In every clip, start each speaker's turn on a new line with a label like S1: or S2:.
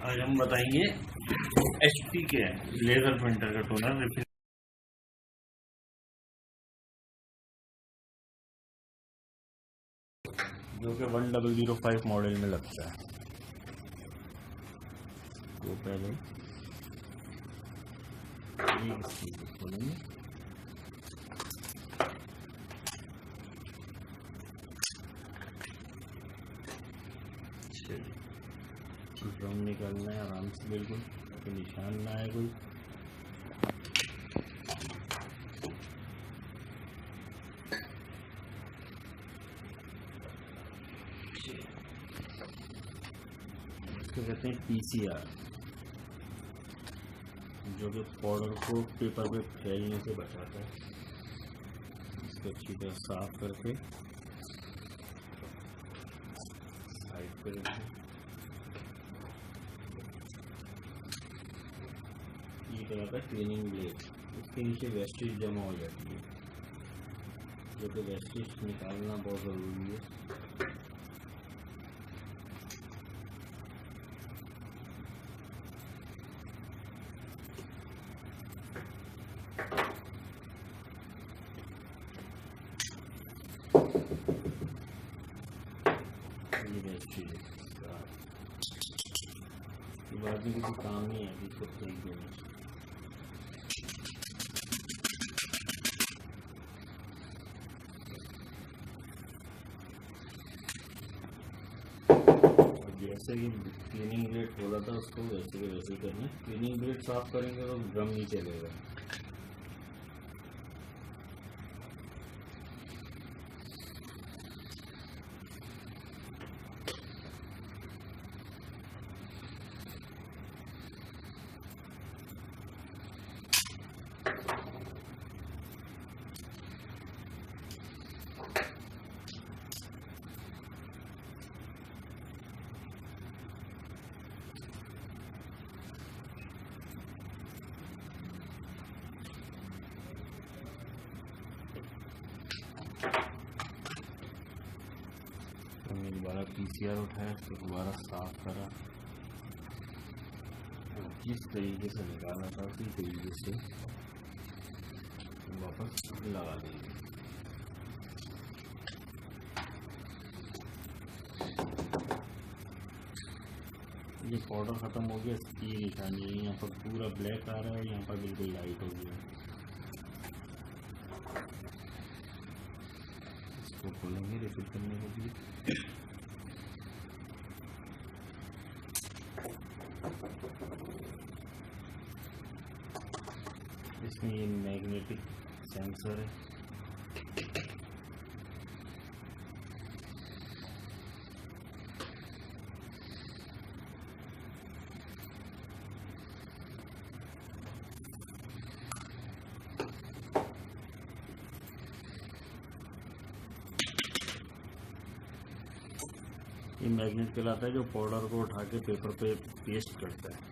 S1: आज हम बताएंगे HP के लेजर प्रिंटर का टोनर जो कि 1005 मॉडल में लगता है। तो पहले खोलेंगे, ड्रम निकालना है आराम से, बिल्कुल ताकि निशान ना आए कोई। इसको कहते हैं PCR, जो कि पाउडर को पेपर पे फैलने से बचाता है। इसको अच्छी तरह साफ करके साइड पे रखें। ये तरह का क्लीनिंग ब्लेड, इसके नीचे वेस्टेज जमा हो जाती है, जो कि वेस्टेज निकालना बहुत ज़रूरी है। ये बाद में किसी काम नहीं है, इसको फेंक देना। जैसे कि क्लीनिंग ब्लेड खोला था उसको वैसे के वैसे ही करना। क्लीनिंग ब्लेड साफ करेंगे तो ड्रम नहीं चलेगा। दोबारा PCR उठाया, तो दोबारा साफ करा, जिस तरीके से निकाला था उसी तरीके से वापस लगा देंगे। ये पाउडर ख़त्म हो गया, इसकी निशानी है, यहाँ पर पूरा ब्लैक आ रहा है, यहाँ पर बिल्कुल लाइट हो गया। इसको खोलेंगे रिफिल करने के लिए। इसमें ये मैग्नेटिक सेंसर है, ये मैग्नेट कहलाता है, जो पाउडर को उठा के पेपर पे पेस्ट करता है।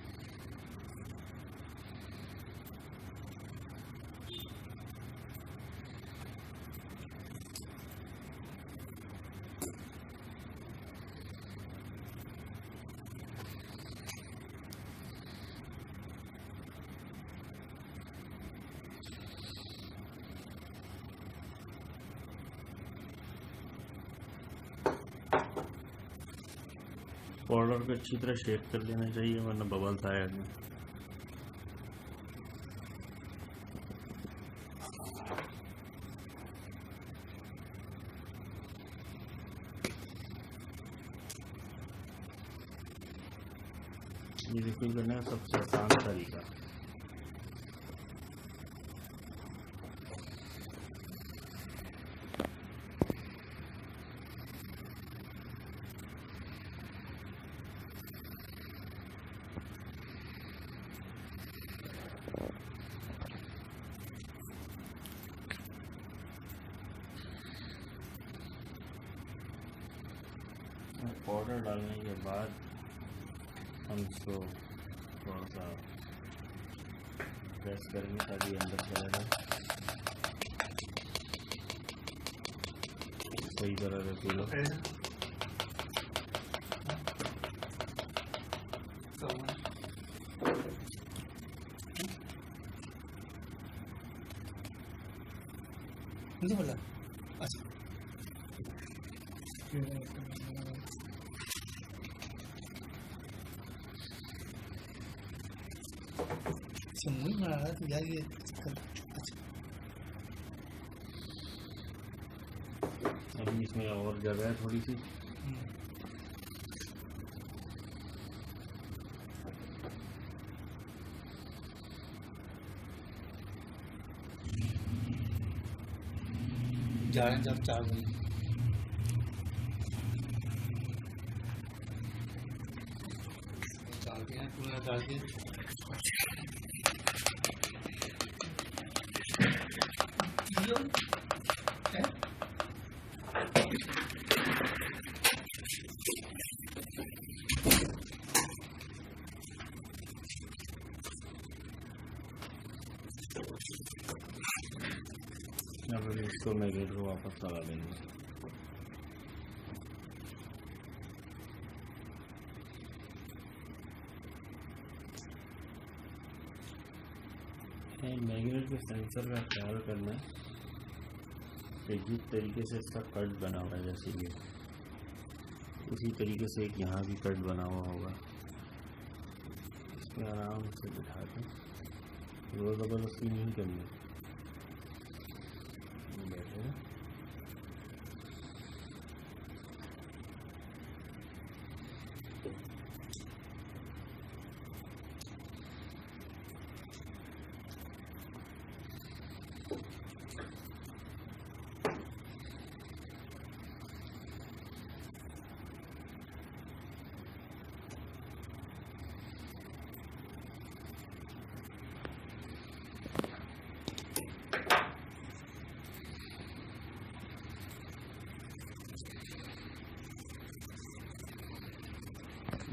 S1: पाउडर को अच्छी तरह शेक कर लेना चाहिए, वरना बबल्स आएगा। ये रिफिल करने का सबसे आसान तरीका। पाउडर डालने के बाद हम इसको थोड़ा सा प्रेस करेंगे ताकि अंदर चला जाए। सही तरह से
S2: इसका हुआ नहीं बोला। अच्छा समझ में आ रहा है तो यार ये
S1: अभी इसमें और जगह है थोड़ी सी।
S2: जा रहे हैं जब 4 बजे डाल दिया पूरा डाल दिया।
S1: अब इसको मैग्नेट को वापस लगा देंगे। मैग्नेट के सेंसर का ख्याल करना है कि जिस तरीके से इसका कट बना हुआ है, जैसे ये उसी तरीके से एक यहाँ भी कट बना हुआ होगा। इसमें आराम से बिठा के जोर ज़बरदस्ती नहीं करनी। बैठे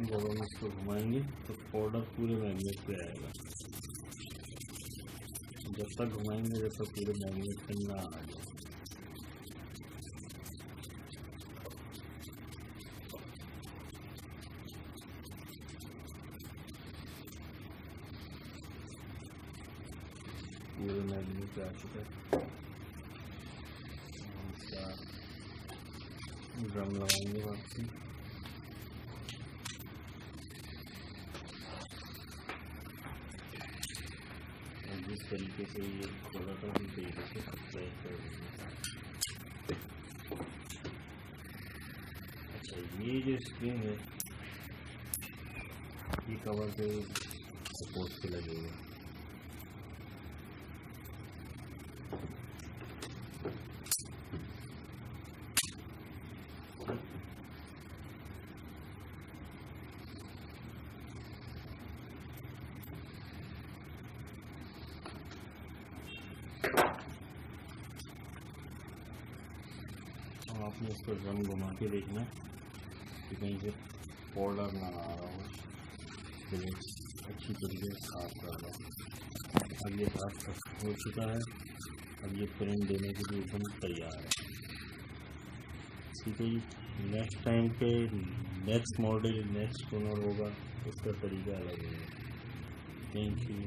S1: जब हम इसको घुमाएंगे तो पाउडर पूरे मैग्नेट पे आएगा। जब तक घुमाएंगे जब तक पूरे मैग्नेट पे ना आ जाए। पूरे मैग्नेट पे आ चुका है। हम इसका ड्रम लगाएंगे वापसी। जिस तरीके से ये खोला था उसी तरीके से पैक कर देंगे। अच्छा, ये जो स्प्रिंग है ये कवर पे सपोर्ट पे लगेगा। आपने इसको ड्रम घुमा के देखना कि कहीं से पाउडर ना आ रहा हो। फिर अच्छी तरीके से साफ कर लो। अब ये साफ हो चुका है। अब ये प्रिंट देने के लिए एकदम तैयार है। ठीक है जी, नेक्स्ट टाइम पे नेक्स्ट मॉडल नेक्स्ट ओनर होगा उसका तरीका अलग होगा। Thank you.